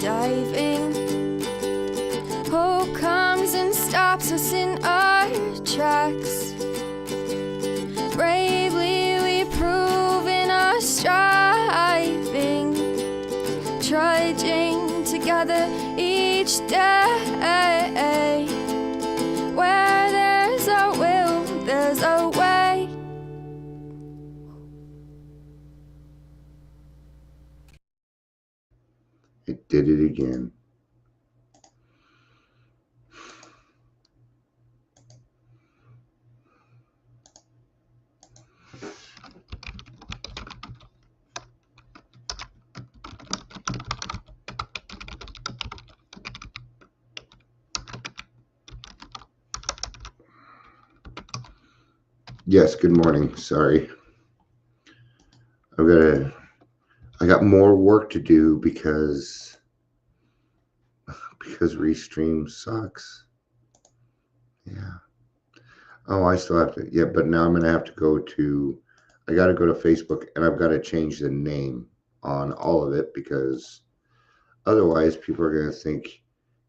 diving. Hope comes and stops us in our tracks. Bravely we prove in our striving, trudging together each day. Where there's a will, there's a way. It did it again. Yes, good morning. Sorry. I got more work to do because Restream sucks. Yeah. Oh, I still have to. Yeah, but now I'm gonna have to go to. I got to go to Facebook and I've got to change the name on all of it because otherwise people are gonna think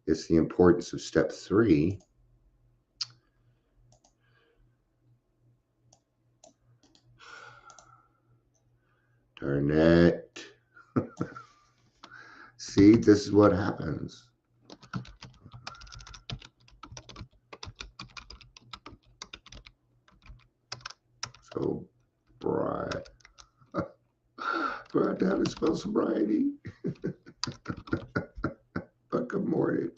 it's the importance of step 3. Darn it. See, this is what happens. So, bright. Forgot how to spell sobriety. But good morning.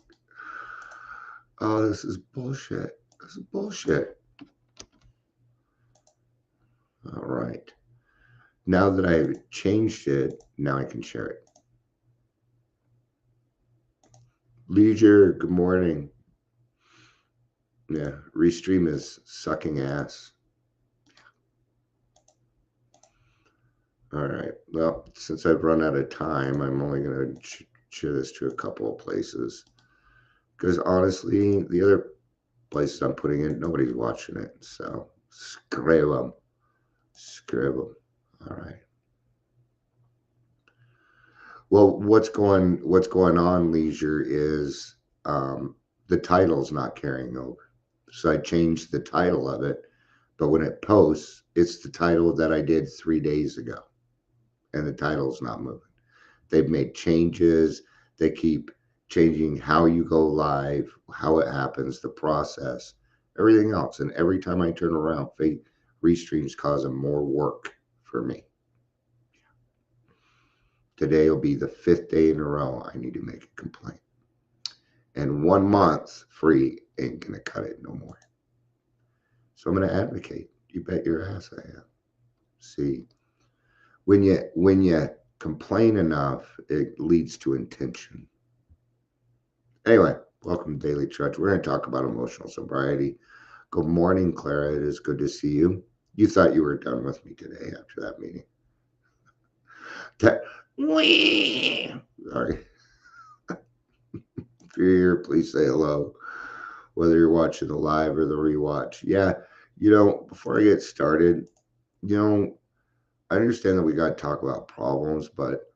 Oh, this is bullshit. This is bullshit. All right. Now that I've changed it, now I can share it. Leisure, good morning. Yeah, Restream is sucking ass. All right. Well, since I've run out of time, I'm only going to share this to a couple of places. Because honestly, the other places I'm putting it, nobody's watching it. So screw them. Screw them. All right. Well, what's going on, Leisure, is the title's not carrying over. So I changed the title of it, but when it posts, it's the title that I did 3 days ago, and the title's not moving. They've made changes. They keep changing how you go live, how it happens, the process, everything else. And every time I turn around, Restream's causing more work for me. Today will be the 5th day in a row I need to make a complaint. And 1 month free ain't going to cut it no more. So I'm going to advocate. You bet your ass I am. See, when you complain enough, it leads to intention. Anyway, welcome to Daily Trudge. We're going to talk about emotional sobriety. Good morning, Clara. It is good to see you. You thought you were done with me today after that meeting. Sorry. If you're here, please say hello, whether you're watching the live or the rewatch. Yeah, before I get started, I understand that we got to talk about problems, but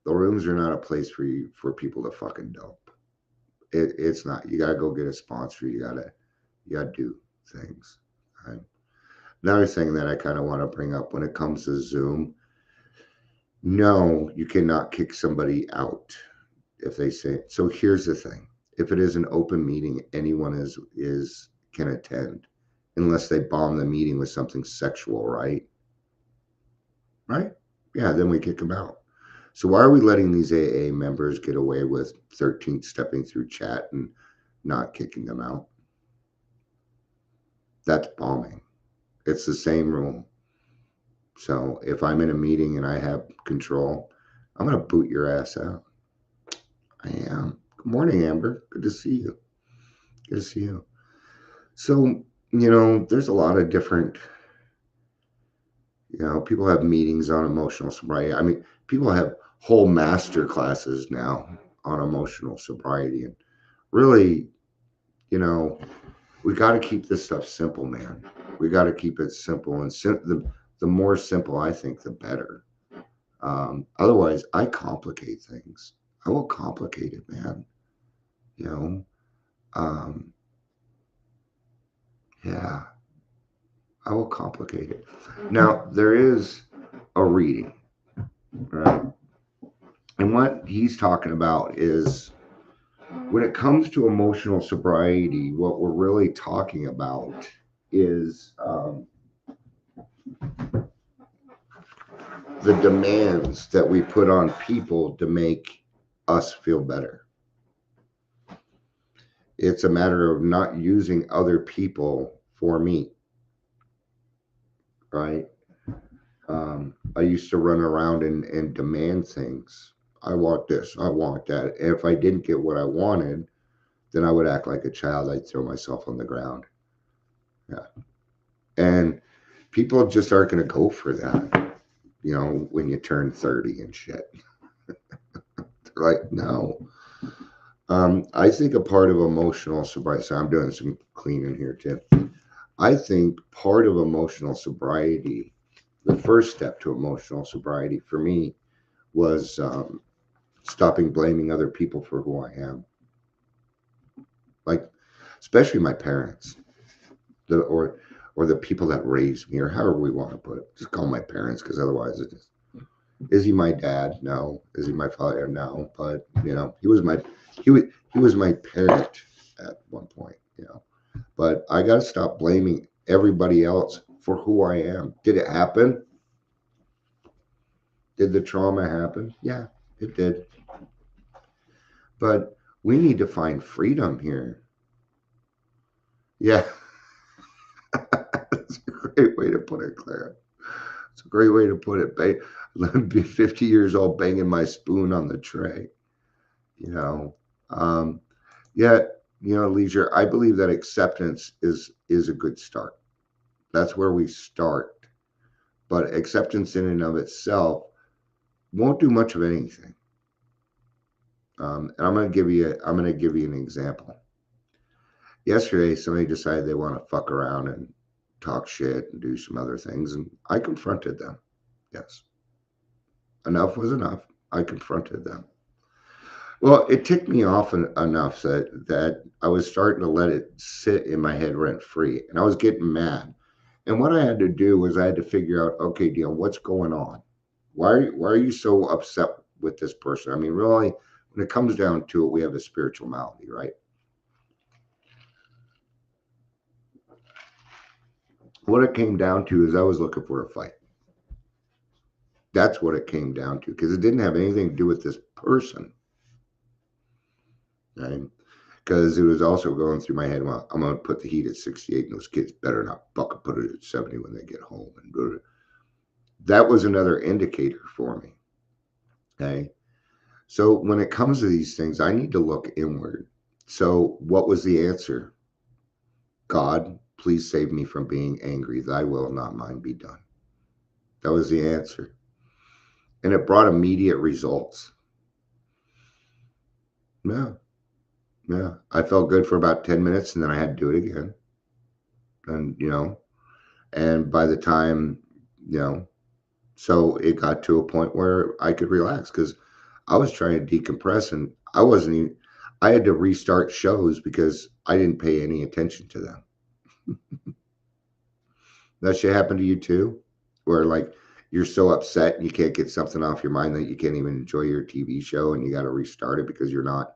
the rooms are not a place for people to fucking dump. It's not. You got to go get a sponsor. You got to do things. Right? Another thing that I kind of want to bring up when it comes to Zoom, no, you cannot kick somebody out if they say. So here's the thing: if it is an open meeting, anyone can attend, unless they bomb the meeting with something sexual, right? Right? Yeah, then we kick them out. So why are we letting these AA members get away with 13th stepping through chat and not kicking them out? That's bombing. It's the same rule. So if I'm in a meeting and I have control, I'm going to boot your ass out. I am. Good morning, Amber. Good to see you. Good to see you. So, there's a lot of different, people have meetings on emotional sobriety. I mean, people have whole master classes now on emotional sobriety. And really, we got to keep this stuff simple, man. We got to keep it simple. And the more simple, I think, the better. Otherwise, I complicate things. I will complicate it, man. You know, um, yeah, I will complicate it. Now, there is a reading, right? And what he's talking about is when it comes to emotional sobriety, what we're really talking about is the demands that we put on people to make us feel better. It's a matter of not using other people for me, right? I used to run around and demand things. I want this, I want that. And if I didn't get what I wanted, then I would act like a child. I'd throw myself on the ground. Yeah. And people just aren't going to go for that, when you turn 30 and shit. They're like, no. I think a part of emotional sobriety, so I'm doing some cleaning here too. I think part of emotional sobriety, the first step to emotional sobriety for me was stopping blaming other people for who I am. Like, especially my parents, or the people that raised me, or however we want to put it. Just call my parents, because otherwise it just, is he my dad? No. Is he my father? No. But he was my parent at one point. But I got to stop blaming everybody else for who I am. Did it happen? Did the trauma happen? Yeah, it did. But we need to find freedom here. Yeah, that's a great way to put it, Clara. It's a great way to put it. Be 50 years old banging my spoon on the tray. You know, um, yeah, Leisure. I believe that acceptance is a good start. That's where we start. But acceptance in and of itself won't do much of anything. And I'm going to give you an example. Yesterday, somebody decided they want to fuck around and talk shit and do some other things, and I confronted them. Yes, enough was enough. I confronted them. Well, it ticked me off enough that I was starting to let it sit in my head rent free, and I was getting mad. And what I had to do was I had to figure out, okay, Deal, what's going on? Why are you so upset with this person? I mean, really, when it comes down to it, we have a spiritual malady, right? What it came down to is I was looking for a fight. That's what it came down to, because it didn't have anything to do with this person, right? Because it was also going through my head, well, I'm going to put the heat at 68, and those kids better not fucking put it at 70 when they get home. And that was another indicator for me. Okay. So when it comes to these things, I need to look inward. So what was the answer? God, please save me from being angry. Thy will, not mine, be done. That was the answer. And it brought immediate results. Yeah. Yeah. I felt good for about 10 minutes, and then I had to do it again. And by the time, so it got to a point where I could relax, because I was trying to decompress, and I had to restart shows because I didn't pay any attention to them. That shit happened to you too? Where like you're so upset and you can't get something off your mind that you can't even enjoy your TV show, and you got to restart it because you're not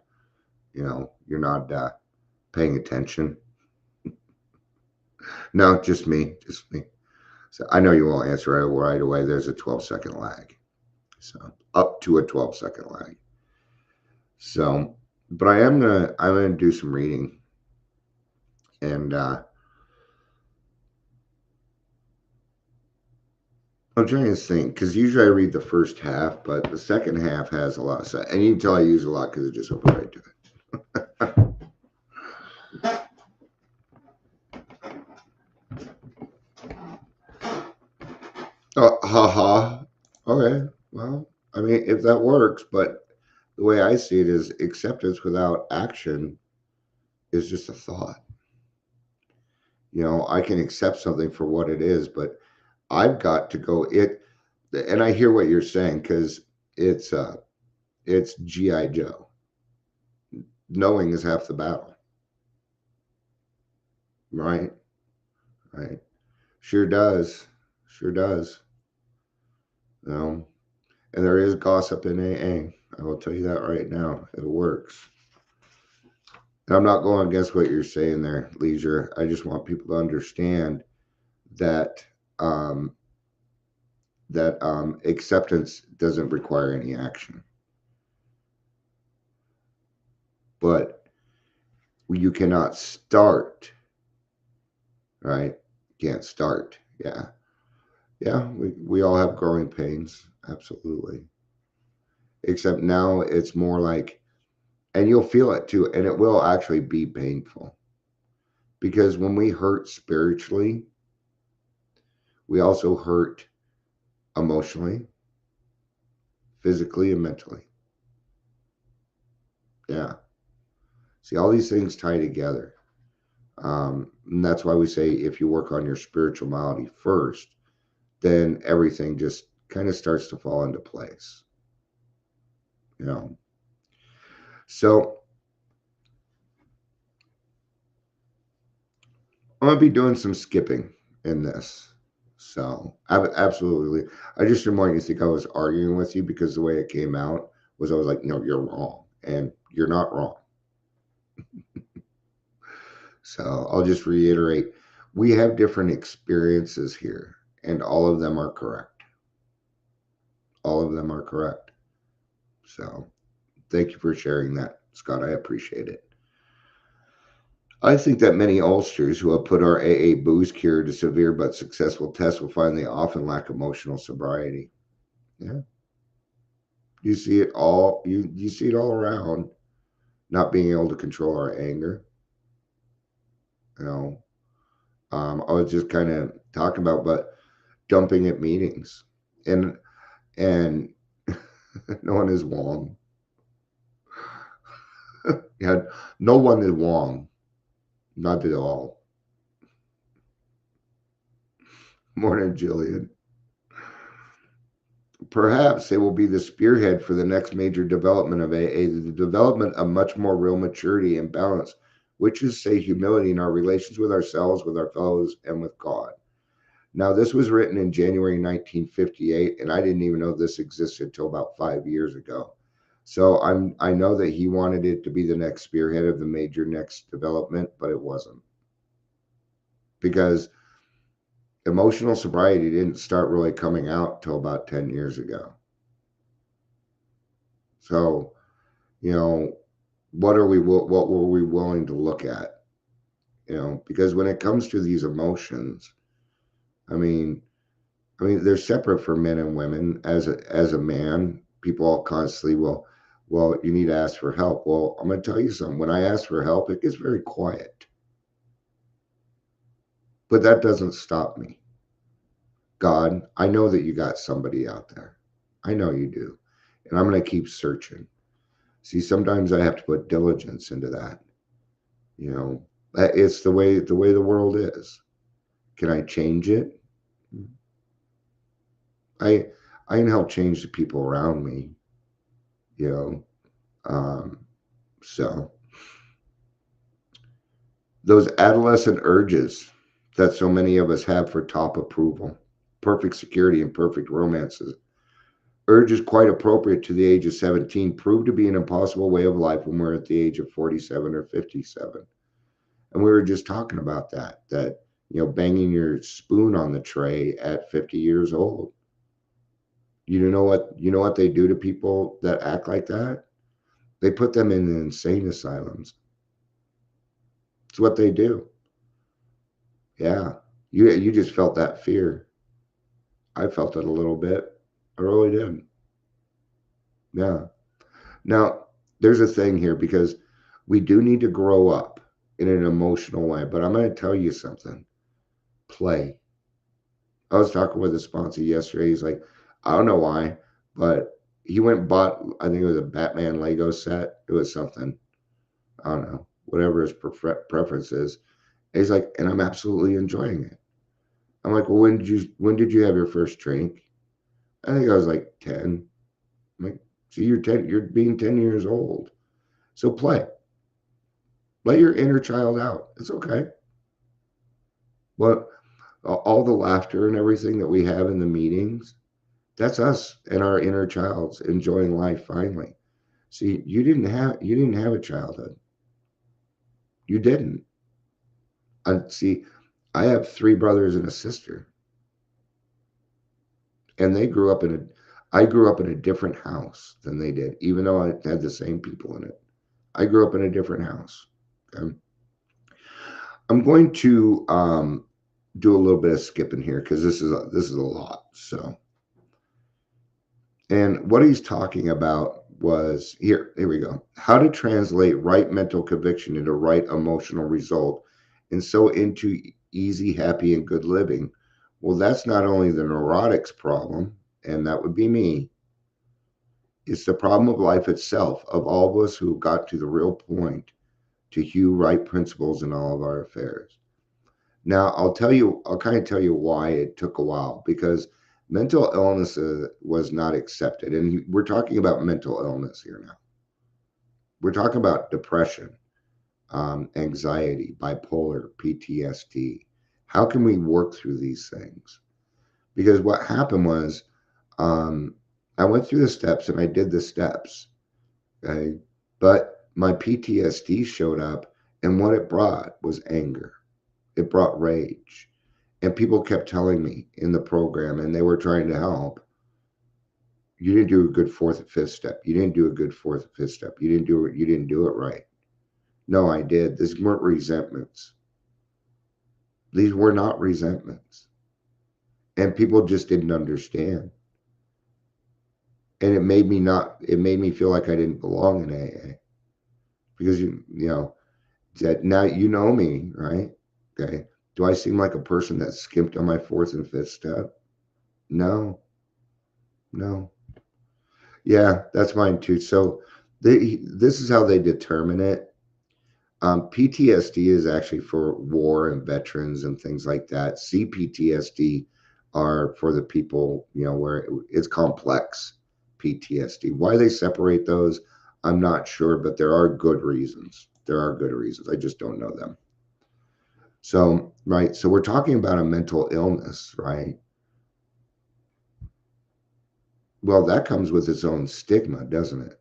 paying attention. No, just me. So I know you won't answer right away. There's a 12-second lag. So up to a 12-second lag. So, but I'm gonna do some reading, and I'm trying to think, because usually I read the first half, but the second half has a lot. So, and you can tell I use a lot because it just went right to it. Oh, haha. Okay. Well, I mean, if that works, but the way I see it is acceptance without action is just a thought. I can accept something for what it is, but I've got to go and I hear what you're saying, because it's It's G.I. Joe. Knowing is half the battle. Right? Right. Sure does. Sure does. You know, and there is gossip in AA. I will tell you that right now. It works. And I'm not going against what you're saying there, Leisure. I just want people to understand that um, acceptance doesn't require any action, but you cannot start. Right? Can't start. Yeah, yeah. We all have growing pains. Absolutely. Except now it's more like, and you'll feel it too, and it will actually be painful because when we hurt spiritually, we also hurt emotionally, physically, and mentally. Yeah. See, all these things tie together. And that's why we say if you work on your spirituality first, then everything just kind of starts to fall into place. You know. So I'm gonna be doing some skipping in this. So absolutely. I just didn't want you to think I was arguing with you because the way it came out was I was like, no, you're wrong. And you're not wrong. So I'll just reiterate we have different experiences here, and all of them are correct. All of them are correct. So thank you for sharing that, Scott. I appreciate it. I think that many Ulsters who have put our AA booze cure to severe but successful tests will find they often lack emotional sobriety. Yeah. You see it all you see it all around, not being able to control our anger. You know, I was just kind of talking about, but dumping at meetings, and no one is Wong. Yeah, no one is Wong, not at all. Morning, Jillian. Perhaps they will be the spearhead for the next major development of AA, the development of much more real maturity and balance, which is, say, humility in our relations with ourselves, with our fellows, and with God. Now, this was written in January 1958, and I didn't even know this existed until about 5 years ago. So I know that he wanted it to be the next spearhead of the major next development, but it wasn't. Because emotional sobriety didn't start really coming out till about 10 years ago. So, what were we willing to look at? Because when it comes to these emotions, I mean, they're separate for men and women. As a man, people all constantly, well, you need to ask for help. Well, I'm going to tell you something. When I ask for help, it gets very quiet. But that doesn't stop me. God, I know that you got somebody out there. I know you do. And I'm going to keep searching. See, sometimes I have to put diligence into that. It's the way the world is. Can I change it? I can help change the people around me. So those adolescent urges that so many of us have for top approval, perfect security, and perfect romances. Urges quite appropriate to the age of 17 prove to be an impossible way of life when we're at the age of 47 or 57. And we were just talking about that banging your spoon on the tray at 50 years old. You know what they do to people that act like that? They put them in insane asylums. It's what they do. Yeah. You just felt that fear. I felt it a little bit. I really did. Yeah. Now, there's a thing here because we do need to grow up in an emotional way, but I'm going to tell you something. Play. I was talking with a sponsor yesterday. He's like, I don't know why, but he went and bought, I think it was a Batman Lego set. It was something. I don't know, whatever his preference is. And he's like, and I'm absolutely enjoying it. I'm like, well, when did you have your first drink? I think I was like 10. I'm like, See, you're being 10 years old. So play. Let your inner child out. It's okay. What all the laughter and everything that we have in the meetings, that's us and our inner child's enjoying life finally. See, you didn't have a childhood. You didn't. See, I have 3 brothers and a sister, and I grew up in a different house than they did, even though I had the same people in it. I grew up in a different house. Okay? I'm going to do a little bit of skipping here because this is a lot. So, and what he's talking about was here we go. How to translate right mental conviction into right emotional result, and so into easy, happy, and good living. Well, that's not only the neurotics problem, and that would be me. It's the problem of life itself, of all of us who got to the real point to hew right principles in all of our affairs. Now, I'll kind of tell you why it took a while, because mental illness was not accepted. And we're talking about mental illness here now. We're talking about depression, anxiety, bipolar, PTSD. How can we work through these things? Because what happened was I went through the steps and I did the steps. Okay. But my PTSD showed up, and what it brought was anger. It brought rage. And people kept telling me in the program, and they were trying to help, you didn't do a good 4th and 5th step. You didn't do a good 4th and 5th step. You didn't do it right. No, I did. These weren't resentments. These were not resentments. And people just didn't understand. And it made me feel like I didn't belong in AA. Because you know, that now you know me, right? Okay. Do I seem like a person that skimped on my 4th and 5th step? No. Yeah, that's mine too. So this is how they determine it. PTSD is actually for war and veterans and things like that. CPTSD are for the people, where it's complex PTSD. Why they separate those, I'm not sure, but there are good reasons. I just don't know them. So, right. So we're talking about a mental illness, right? Well, that comes with its own stigma, doesn't it?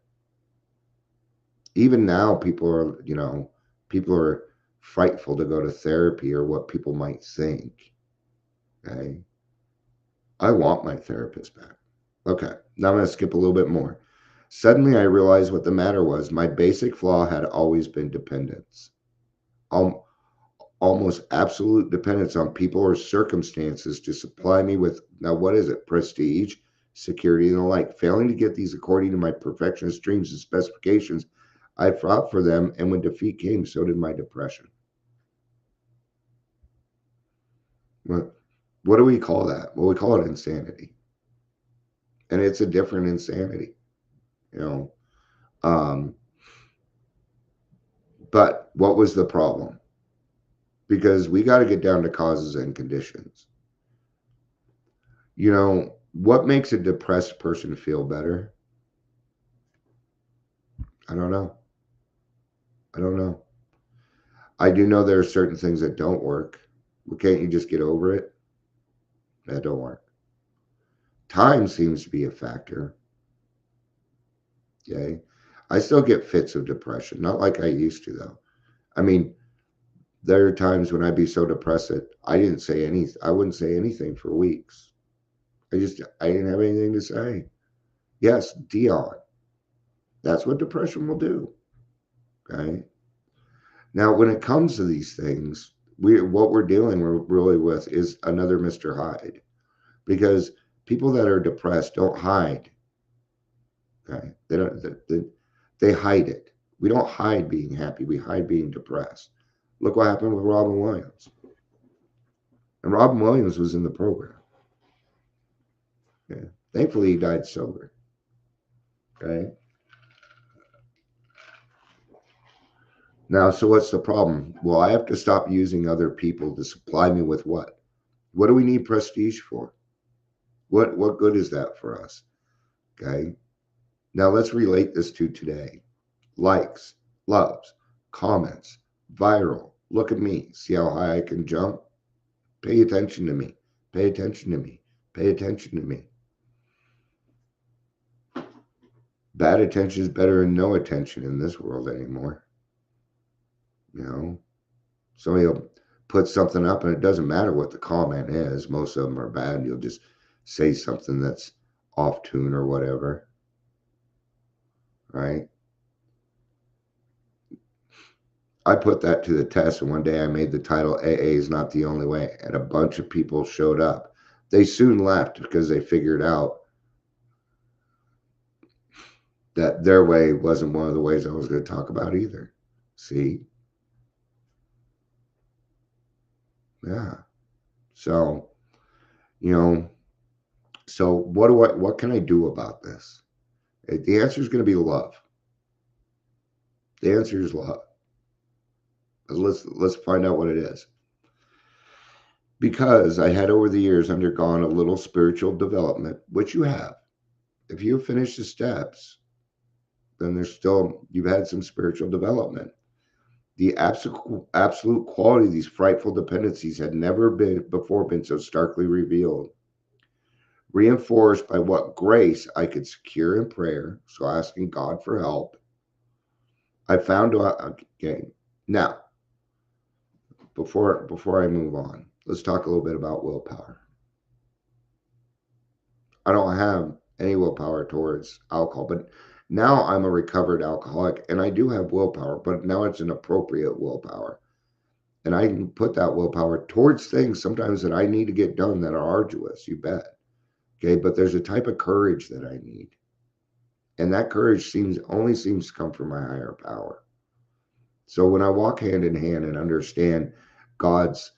Even now, people are frightful to go to therapy or what people might think. Okay. I want my therapist back. Okay. Now I'm going to skip a little bit more. Suddenly, I realized what the matter was. My basic flaw had always been dependence. Almost absolute dependence on people or circumstances to supply me with, now what is it? Prestige, security, and the like. Failing to get these according to my perfectionist dreams and specifications, I fought for them, and when defeat came, so did my depression. What do we call that? Well, we call it insanity. And it's a different insanity, But what was the problem? Because we got to get down to causes and conditions. What makes a depressed person feel better? I don't know. I do know there are certain things that don't work. Well, can't you just get over it? That don't work. Time seems to be a factor. Okay. I still get fits of depression, not like I used to, though. I mean, there are times when I'd be so depressed that I wouldn't say anything for weeks. I didn't have anything to say. Yes, Dion. That's what depression will do. Okay. Now, when it comes to these things, what we're dealing really with is another Mr. Hyde, because people that are depressed don't hide. Okay. They hide it. We don't hide being happy. We hide being depressed. Look what happened with Robin Williams. And Robin Williams was in the program. Okay. Thankfully, he died sober. Okay. Now, so what's the problem? Well, I have to stop using other people to supply me with what? What do we need prestige for? What good is that for us? Okay. Now let's relate this to today. Likes, loves, comments, viral. Look at me. See how high I can jump? Pay attention to me. Pay attention to me. Pay attention to me. Bad attention is better than no attention in this world anymore. You know, somebody will put something up and it doesn't matter what the comment is. Most of them are bad. You'll just say something that's off tune or whatever. Right? I put that to the test, and one day I made the title AA is not the only way, and a bunch of people showed up. They soon left because they figured out that their way wasn't one of the ways I was going to talk about either. See? Yeah. So, so what can I do about this? The answer is going to be love. The answer is love. Let's find out what it is. Because I had over the years undergone a little spiritual development, which you have. If you finish the steps, then you've had some spiritual development. The absolute quality of these frightful dependencies had never before been so starkly revealed. Reinforced by what grace I could secure in prayer, so asking God for help, I found out. Okay, now before I move on, let's talk a little bit about willpower. I don't have any willpower towards alcohol, but now I'm a recovered alcoholic and I do have willpower, but now it's an appropriate willpower. And I can put that willpower towards things sometimes that I need to get done that are arduous, you bet. Okay, but there's a type of courage that I need. And that courage only seems to come from my higher power. So when I walk hand in hand and understand God's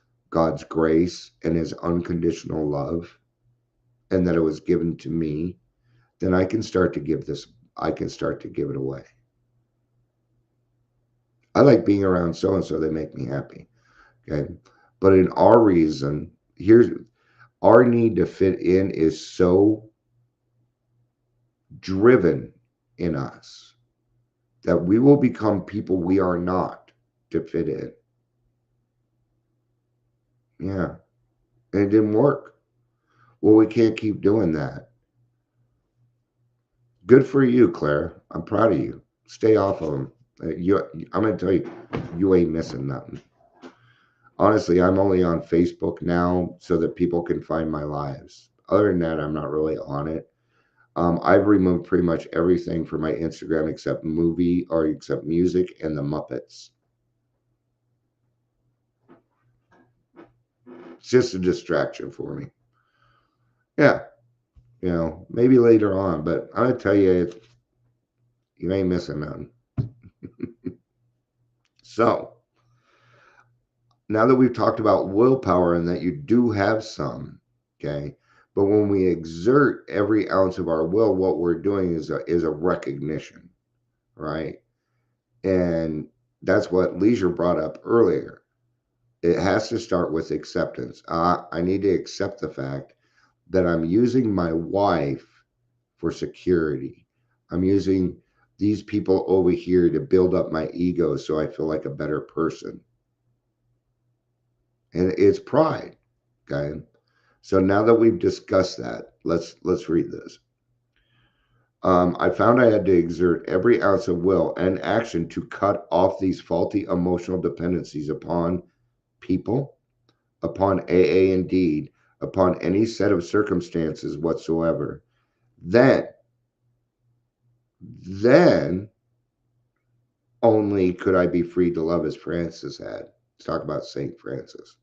grace and his unconditional love, and that it was given to me, then I can start to give it away. I like being around so-and-so, they make me happy. Okay. But in our reason, our need to fit in is so driven in us that we will become people we are not to fit in. Yeah. And it didn't work. Well, we can't keep doing that. Good for you, Claire. I'm proud of you. Stay off of them. I'm going to tell you, you ain't missing nothing. Honestly, I'm only on Facebook now so that people can find my lives. Other than that, I'm not really on it. I've removed pretty much everything from my Instagram except music and the Muppets. It's just a distraction for me. Yeah. Maybe later on, but I'm going to tell you, you ain't missing nothing. So, now that we've talked about willpower and that you do have some, okay, but when we exert every ounce of our will, what we're doing is a recognition, right? And that's what Leisure brought up earlier. It has to start with acceptance. I need to accept the fact that I'm using my wife for security. I'm using these people over here to build up my ego so I feel like a better person. And it's pride, okay? So now that we've discussed that, let's read this. I found I had to exert every ounce of will and action to cut off these faulty emotional dependencies upon people, upon AA indeed, upon any set of circumstances whatsoever. Then only could I be free to love as Francis had. Let's talk about St. Francis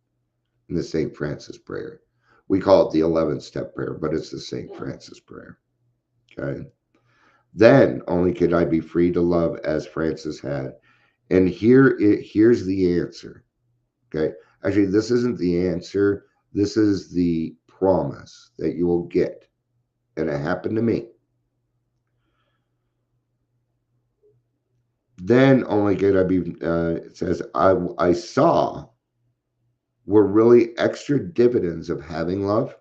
and the St. Francis prayer. We call it the 11th step prayer, but it's the St. Francis prayer. Okay. Then only could I be free to love as Francis had. And here's the answer. Okay. Actually, this isn't the answer. This is the promise that you will get. And it happened to me. Then only could I be, it says, I saw were really extra dividends of having love,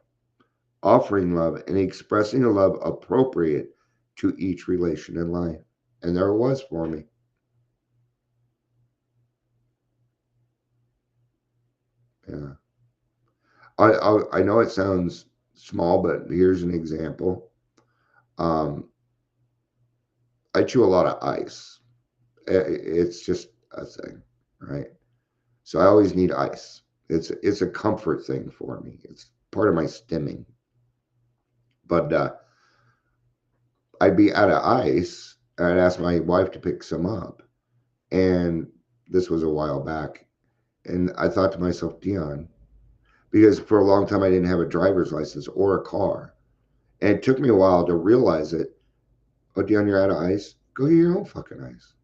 offering love, and expressing a love appropriate to each relation in life. And there it was for me. Yeah. I know it sounds small, but here's an example. Um, I chew a lot of ice. It's just a thing, right? So I always need ice. It's a comfort thing for me. It's part of my stimming. But I'd be out of ice, and I'd ask my wife to pick some up. And this was a while back. And I thought to myself, Dion, because for a long time I didn't have a driver's license or a car. And it took me a while to realize it. Oh, Dion, you're out of ice? Go get your own fucking ice.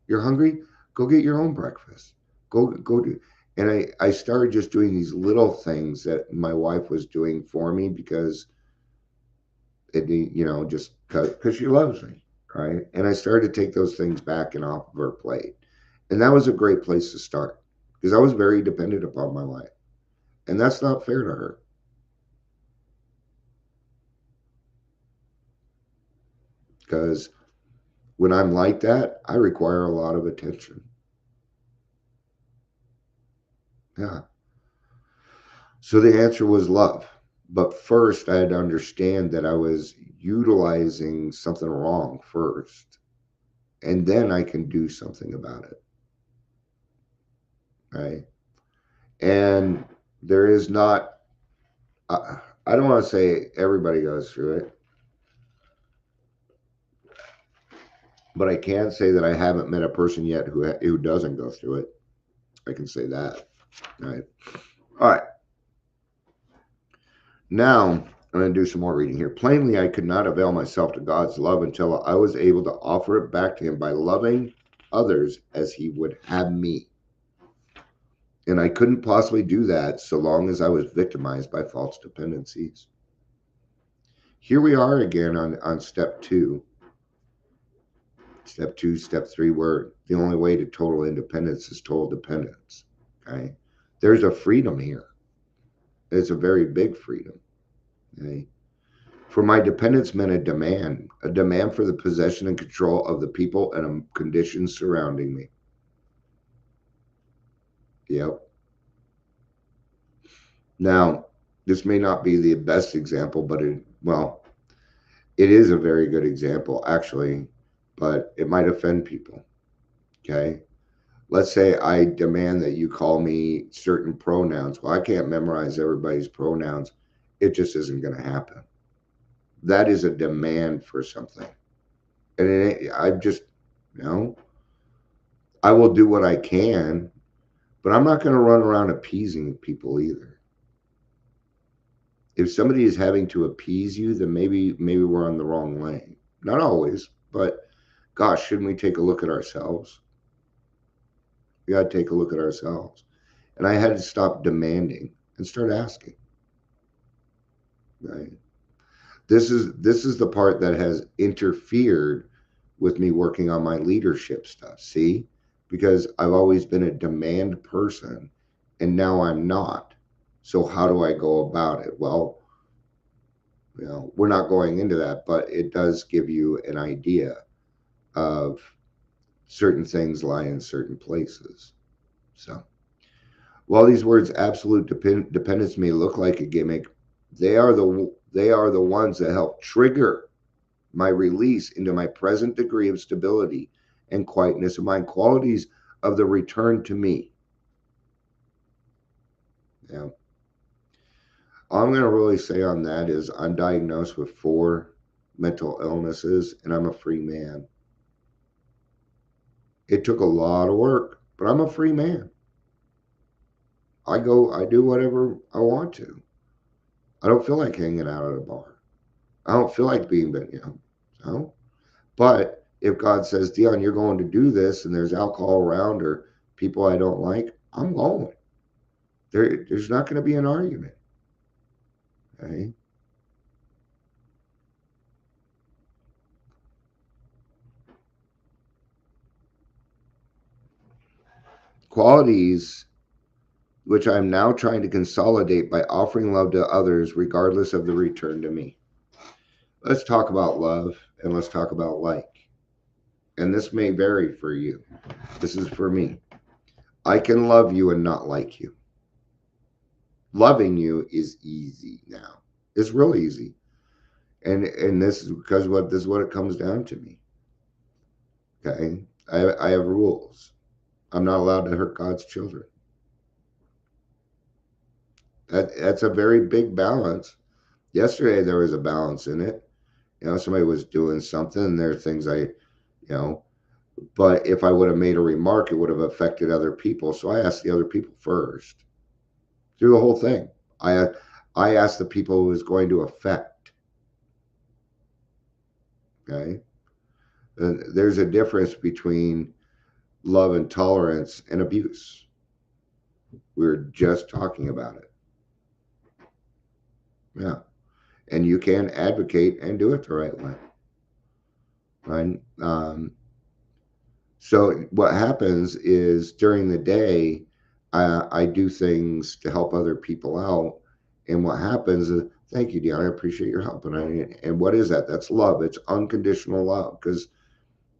You're hungry? Go get your own breakfast. Go do. And I started just doing these little things that my wife was doing for me because it, just because she loves me, right? And I started to take those things back and off of her plate. And that was a great place to start because I was very dependent upon my wife. And that's not fair to her. Because when I'm like that, I require a lot of attention. Yeah. So the answer was love. But first, I had to understand that I was utilizing something wrong first. And then I can do something about it. Right. And there is not, I don't want to say everybody goes through it, but I can say that I haven't met a person yet who doesn't go through it. I can say that. Right. All right. Now, I'm going to do some more reading here. Plainly, I could not avail myself to God's love until I was able to offer it back to him by loving others as he would have me. And I couldn't possibly do that so long as I was victimized by false dependencies. Here we are again on step 2. Step 2, step 3, where the only way to total independence is total dependence. Okay. There's a freedom here. It's a very big freedom. Okay. For my dependence meant a demand for the possession and control of the people and conditions surrounding me. Yep. Now, this may not be the best example, but it is a very good example, actually, but it might offend people. Okay. Let's say I demand that you call me certain pronouns. Well, I can't memorize everybody's pronouns. It just isn't going to happen. That is a demand for something. And I will do what I can, but I'm not going to run around appeasing people either. If somebody is having to appease you, then maybe we're on the wrong lane. Not always, but gosh, shouldn't we take a look at ourselves? We got to take a look at ourselves. And I had to stop demanding and start asking. Right? This is the part that has interfered with me working on my leadership stuff. See? Because I've always been a demand person and now I'm not. So how do I go about it? Well, we're not going into that, but it does give you an idea of certain things lie in certain places. So while these words absolute dependence may look like a gimmick, they are the ones that help trigger my release into my present degree of stability and quietness of mind, qualities of the return to me. Yeah. All I'm going to really say on that is I'm diagnosed with 4 mental illnesses and I'm a free man. It took a lot of work, but I'm a free man. I do whatever I want to. I don't feel like hanging out at a bar. I don't feel like being, But if God says, Dion, you're going to do this and there's alcohol around or people I don't like, I'm going. There's not going to be an argument. Okay. Qualities which I'm now trying to consolidate by offering love to others regardless of the return to me. Let's talk about love and let's talk about like. And this may vary for you. This is for me. I can love you and not like you. Loving you is easy now. It's real easy. And this is because this is what it comes down to me. Okay. I have rules. I'm not allowed to hurt God's children. That's a very big balance. Yesterday there was a balance in it. Somebody was doing something, and there are things but if I would have made a remark, it would have affected other people. So I asked the other people first through the whole thing. I asked the people who it was going to affect. Okay. And there's a difference between love and tolerance and abuse. We were just talking about it. Yeah. And you can advocate and do it the right way. Right. So what happens is during the day, I do things to help other people out. And what happens is, thank you, Deanna, I appreciate your help. And what is that? That's love. It's unconditional love, because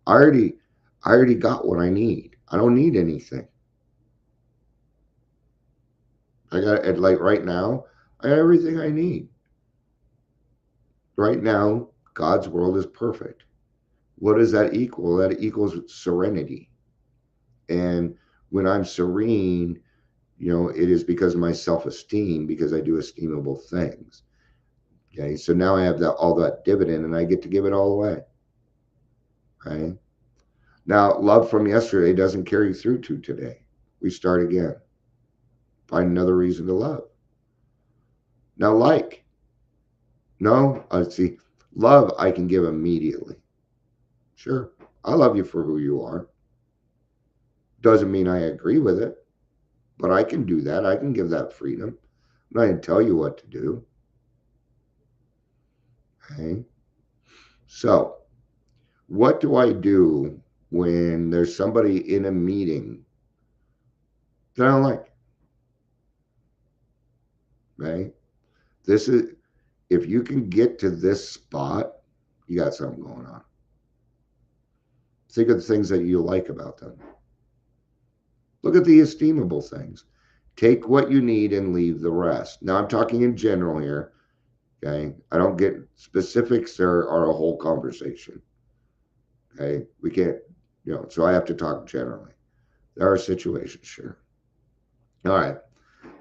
I already got what I need. I don't need anything. I got it. Like right now, I got everything I need. Right now, God's world is perfect. What does that equal? That equals serenity. And when I'm serene, it is because of my self-esteem, because I do esteemable things. Okay. So now I have all that dividend, and I get to give it all away. Okay. Now, love from yesterday doesn't carry through to today. We start again. Find another reason to love. Now, see, love I can give immediately. Sure, I love you for who you are. Doesn't mean I agree with it, but I can do that. I can give that freedom. I'm not going to tell you what to do. Okay. So, what do I do when there's somebody in a meeting that I don't like? Okay. If you can get to this spot, you got something going on. Think of the things that you like about them. Look at the esteemable things. Take what you need and leave the rest. Now, I'm talking in general here. Okay. I don't get specifics or a whole conversation. Okay. We can't, so I have to talk generally. There are situations, sure. All right.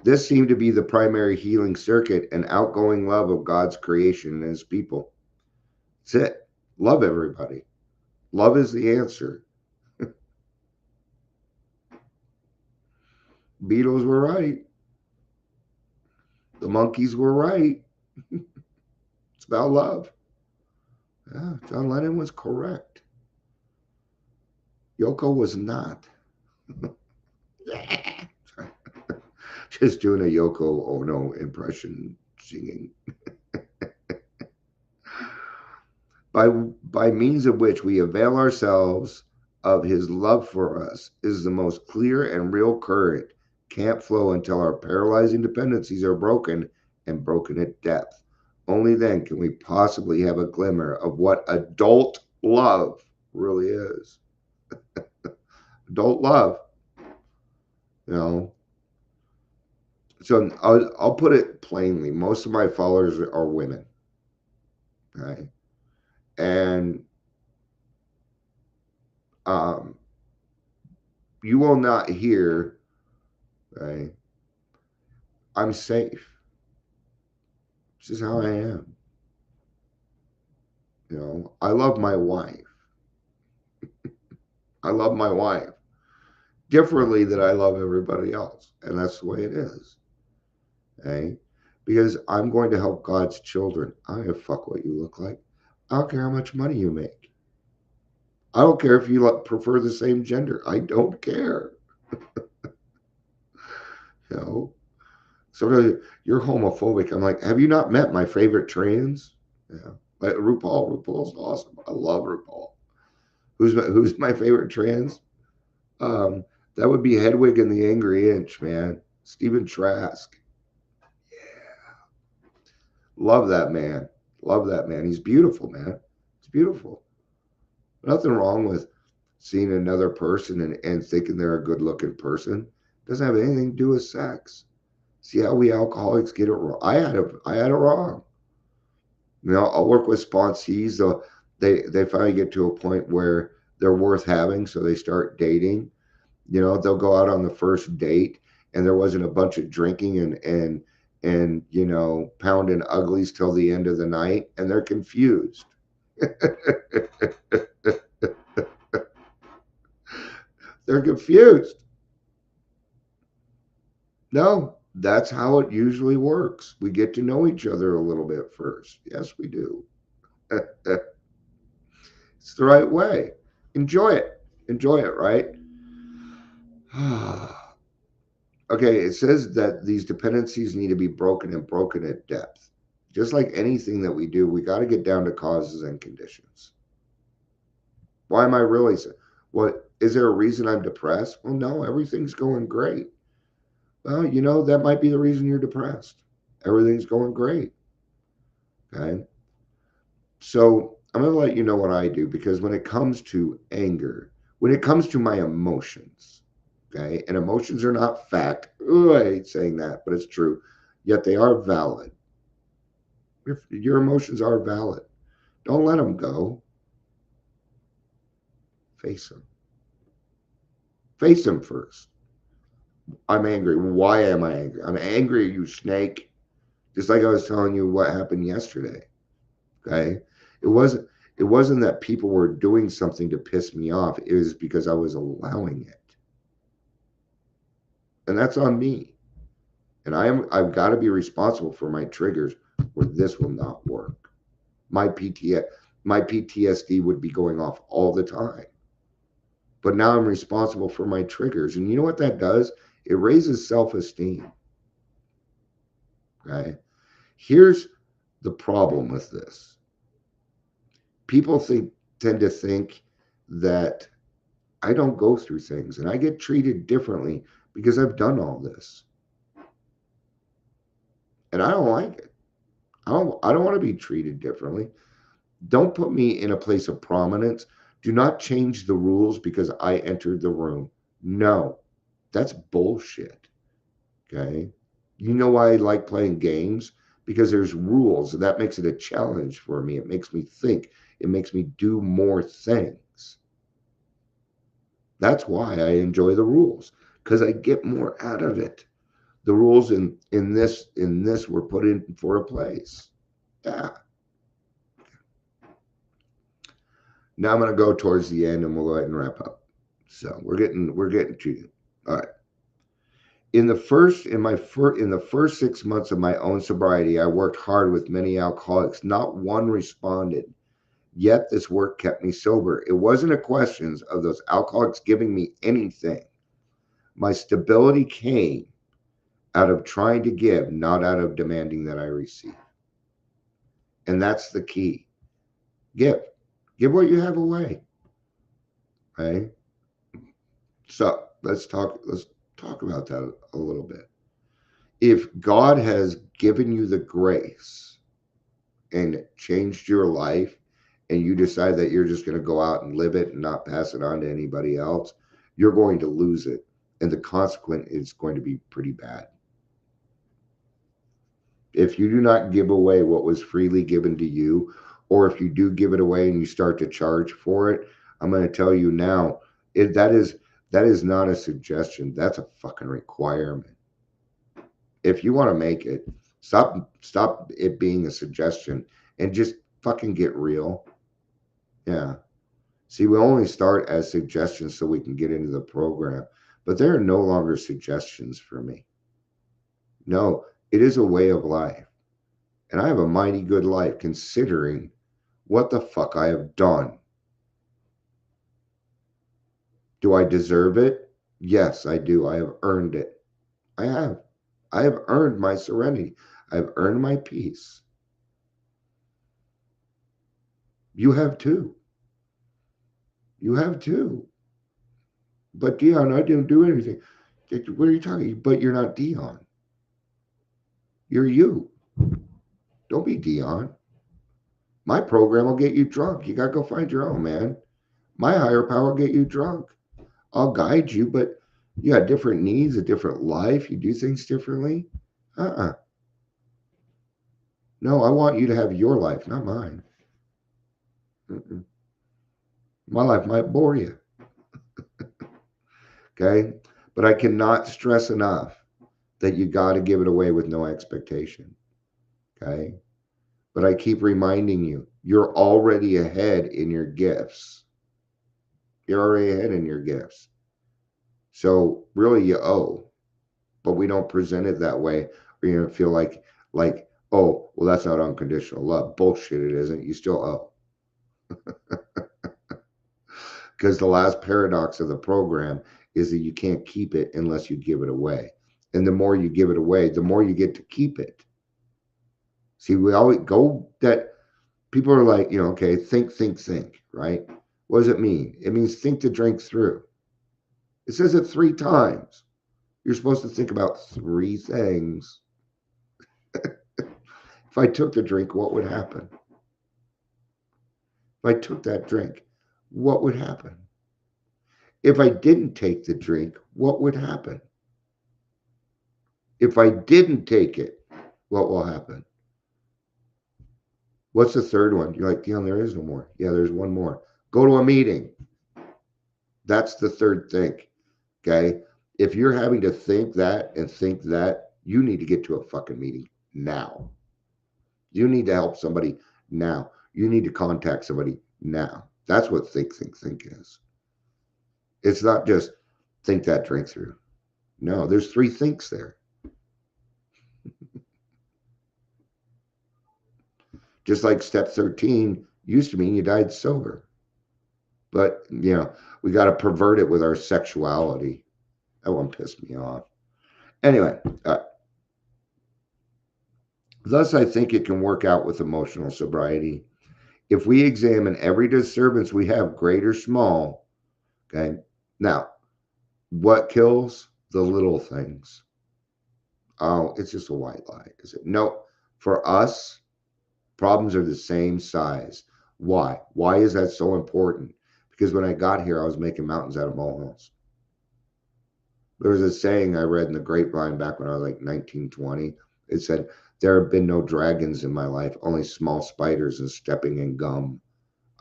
This seemed to be the primary healing circuit and outgoing love of God's creation and his people. That's it. Love everybody. Love is the answer. Beatles were right. The Monkees were right. It's about love. Yeah, John Lennon was correct. Yoko was not. Just doing a Yoko Ono impression singing. By means of which we avail ourselves of his love for us is the most clear and real current. Can't flow until our paralyzing dependencies are broken, and broken at depth. Only then can we possibly have a glimmer of what adult love really is. Adult love. So I'll put it plainly. Most of my followers are women. Okay. And you will not hear, right? I'm safe. This is how I am. I love my wife. I love my wife differently than I love everybody else. And that's the way it is. Okay? Because I'm going to help God's children. I don't give a fuck what you look like. I don't care how much money you make. I don't care if you prefer the same gender. I don't care. Sometimes you're homophobic. I'm like, have you not met my favorite trans? Yeah. Like RuPaul. RuPaul's awesome. I love RuPaul. Who's my favorite trans? That would be Hedwig and the Angry Inch, man. Stephen Trask. Yeah. Love that man. Love that man. He's beautiful, man. He's beautiful. Nothing wrong with seeing another person and thinking they're a good looking person. Doesn't have anything to do with sex. See how we alcoholics get it wrong? I had it wrong. I'll work with sponsees. They finally get to a point where they're worth having, so they start dating. They'll go out on the first date, and there wasn't a bunch of drinking and pounding uglies till the end of the night, and they're confused. They're confused. No, that's how it usually works. We get to know each other a little bit first. Yes, we do. It's the right way. Enjoy it. Enjoy it, right? Okay, it says that these dependencies need to be broken and broken at depth. Just like anything that we do, we got to get down to causes and conditions. Why am I really saying? What is there a reason I'm depressed? Well, no, everything's going great. Well, that might be the reason you're depressed. Everything's going great. Okay. So I'm going to let you know what I do, because when it comes to anger, when it comes to my emotions, okay, and emotions are not fact. Ooh, I hate saying that, but it's true. Yet they are valid. Your emotions are valid. Don't let them go. Face them. Face them first. I'm angry. Why am I angry? I'm angry, you snake. Just like I was telling you what happened yesterday. Okay. It wasn't that people were doing something to piss me off. It was because I was allowing it. And that's on me. And I've got to be responsible for my triggers, or this will not work. My PTSD would be going off all the time. But now I'm responsible for my triggers. And you know what that does? It raises self-esteem. Okay. Here's the problem with this. People tend to think that I don't go through things and I get treated differently because I've done all this. And I don't like it. I don't want to be treated differently. Don't put me in a place of prominence. Do not change the rules because I entered the room. No, that's bullshit. Okay. You know why I like playing games? Because there's rules. That makes it a challenge for me. It makes me think. It makes me do more things. That's why I enjoy the rules, because I get more out of it. The rules in this were put in for a place. Yeah. Now I'm going to go towards the end, and we'll go ahead and wrap up. So we're getting to you. All right. In the first 6 months of my own sobriety, I worked hard with many alcoholics. Not one responded. Yet this work kept me sober. It wasn't a question of those alcoholics giving me anything. My stability came out of trying to give, not out of demanding that I receive. And that's the key. Give what you have away. Okay. So let's talk about that a little bit. If God has given you the grace and changed your life, and you decide that you're just going to go out and live it and not pass it on to anybody else, you're going to lose it. And the consequence is going to be pretty bad. If you do not give away what was freely given to you, or if you do give it away and you start to charge for it, I'm going to tell you now, that is not a suggestion. That's a fucking requirement. If you want to make it, stop it being a suggestion and just fucking get real. Yeah. See, we only start as suggestions so we can get into the program, but they are no longer suggestions for me. No, it is a way of life. And I have a mighty good life considering what the fuck I have done. Do I deserve it? Yes, I do. I have earned it. I have. I have earned my serenity. I have earned my peace. You have too. You have too. But Dion, I didn't do anything. What are you talking about? But you're not Dion. You're you. Don't be Dion. My program will get you drunk. You got to go find your own, man. My higher power will get you drunk. I'll guide you, but you got different needs, a different life. You do things differently. No, I want you to have your life, not mine. Mm-mm. My life might bore you. Okay. But I cannot stress enough that you got to give it away with no expectation. Okay. But I keep reminding you, you're already ahead in your gifts. You're already ahead in your gifts. So really you owe, but we don't present it that way. Or you feel like, oh, well, that's not unconditional love. Bullshit, it isn't. You still owe. Because the last paradox of the program is that you can't keep it unless you give it away. And the more you give it away, the more you get to keep it. See, we always go that people are like, okay, think, right? What does it mean? It means think the drink through. It says it 3 times. You're supposed to think about 3 things. If I took the drink, what would happen? If I took that drink, what would happen? If I didn't take the drink, what would happen? If I didn't take it, what will happen? What's the third one? You're like, Dion, there is no more. Yeah, there's one more. Go to a meeting. That's the third thing. Okay. If you're having to think that and think that, you need to get to a fucking meeting now. You need to help somebody now. You need to contact somebody now. That's what think is. It's not just think that drink through. No, there's 3 thinks there. Just like step 13 used to mean you died sober. But, we got to pervert it with our sexuality. That one pissed me off. Anyway, thus I think it can work out with emotional sobriety. If we examine every disturbance we have, great or small, okay? Now, what kills? The little things. Oh, it's just a white lie, is it? No, for us, problems are the same size. Why? Why is that so important? Because when I got here, I was making mountains out of molehills. There was a saying I read in the grapevine back when I was like 19, 20. It said, there have been no dragons in my life, only small spiders and stepping in gum.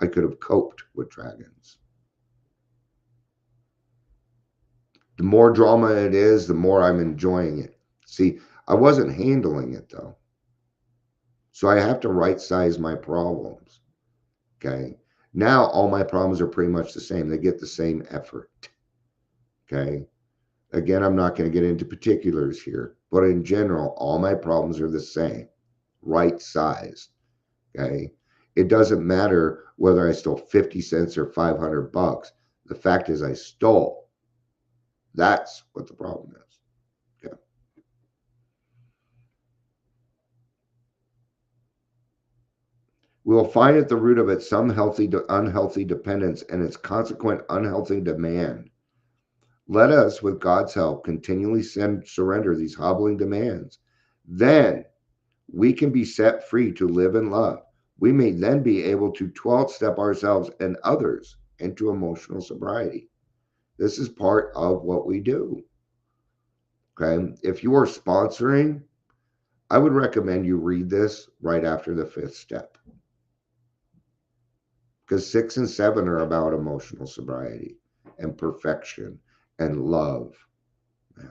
I could have coped with dragons. The more drama it is, the more I'm enjoying it. See, I wasn't handling it though. So I have to right size my problems. Okay. Now all my problems are pretty much the same. They get the same effort. Okay. Again, I'm not going to get into particulars here, but in general, all my problems are the same, right size. Okay. It doesn't matter whether I stole 50 cents or $500. The fact is I stole. That's what the problem is. Okay. We will find at the root of it some healthy to unhealthy dependence and its consequent unhealthy demand. Let us, with God's help, continually surrender these hobbling demands. Then we can be set free to live in love. We may then be able to 12th step ourselves and others into emotional sobriety. This is part of what we do. Okay. If you are sponsoring, I would recommend you read this right after the 5th step. Because 6 and 7 are about emotional sobriety and perfection and love. Yeah.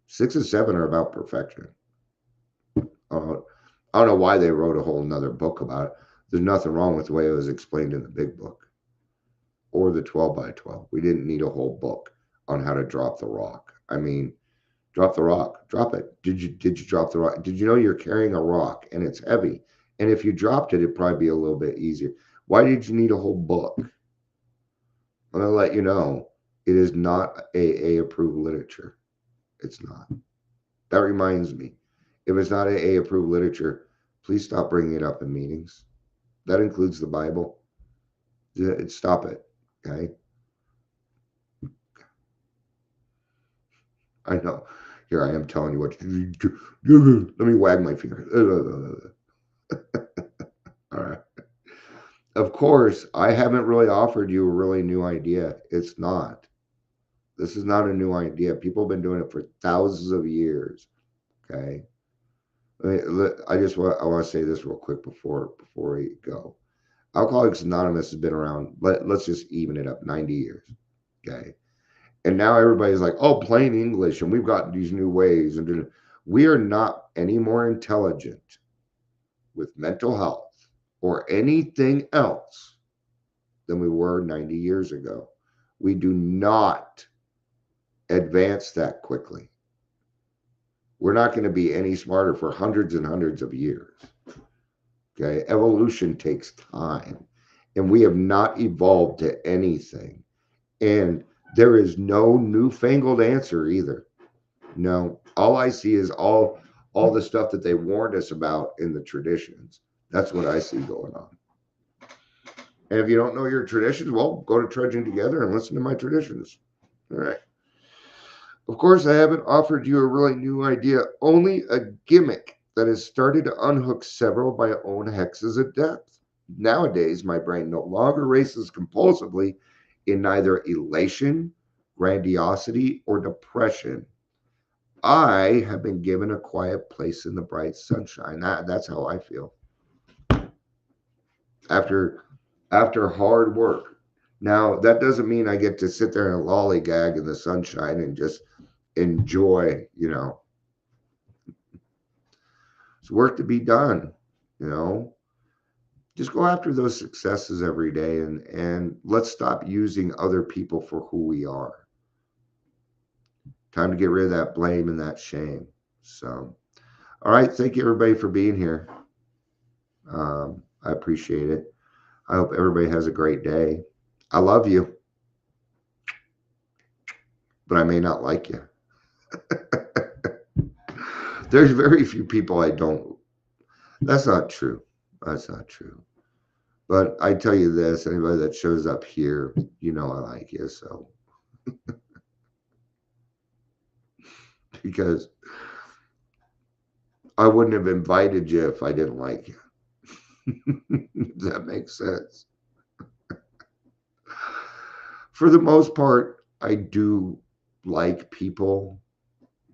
6 and 7 are about perfection. I don't know why they wrote a whole nother book about it. There's nothing wrong with the way it was explained in the big book or the 12 by 12. We didn't need a whole book on how to drop the rock. I mean, drop the rock, drop it. Did you drop the rock? Did you know you're carrying a rock and it's heavy? And if you dropped it, it'd probably be a little bit easier. Why did you need a whole book? I'm going to let you know, it is not AA approved literature. It's not. That reminds me, if it's not AA approved literature, please stop bringing it up in meetings. That includes the Bible. Stop it. Okay. I know. Here I am telling you what to do. Let me wag my finger. All right. Of course, I haven't really offered you a really new idea. It's not. This is not a new idea. People have been doing it for thousands of years. Okay. I want to say this real quick before we go. Alcoholics Anonymous has been around. Let's just even it up. 90 years. Okay. And now everybody's like, oh, plain English, and we've got these new ways, and we are not any more intelligent with mental health or anything else than we were 90 years ago. We do not advance that quickly. We're not going to be any smarter for hundreds and hundreds of years. Okay. Evolution takes time, and we have not evolved to anything. And there is no newfangled answer either. No, all I see is all the stuff that they warned us about in the traditions. That's what I see going on. And if you don't know your traditions, well, go to Trudging Together and listen to my traditions. All right. Of course, I haven't offered you a really new idea, only a gimmick that has started to unhook several of my own hexes of depth. Nowadays, my brain no longer races compulsively in neither elation, grandiosity, or depression. I have been given a quiet place in the bright sunshine. That's how I feel. After hard work. Now, that doesn't mean I get to sit there and lollygag in the sunshine and just enjoy, It's work to be done, Just go after those successes every day and let's stop using other people for who we are. Time to get rid of that blame and that shame. So, all right. Thank you, everybody, for being here. I appreciate it. I hope everybody has a great day. I love you, but I may not like you. There's very few people I don't. That's not true. That's not true. But I tell you this, anybody that shows up here, I like you. So, because I wouldn't have invited you if I didn't like you. Does that make sense? For the most part, I do like people,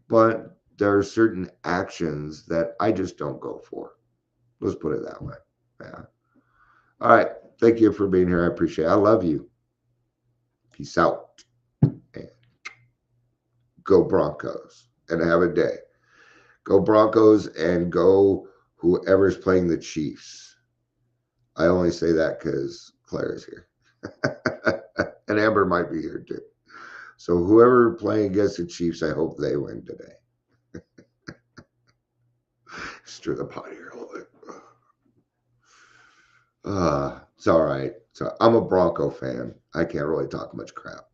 but there are certain actions that I just don't go for. Let's put it that way. Yeah. All right. Thank you for being here. I appreciate it. I love you. Peace out. And go Broncos and have a day. Go Broncos and go whoever's playing the Chiefs. I only say that because Claire is here. And Amber might be here too. So whoever playing against the Chiefs, I hope they win today. Stir the pot here a little bit. It's all right. So I'm a Bronco fan. I can't really talk much crap.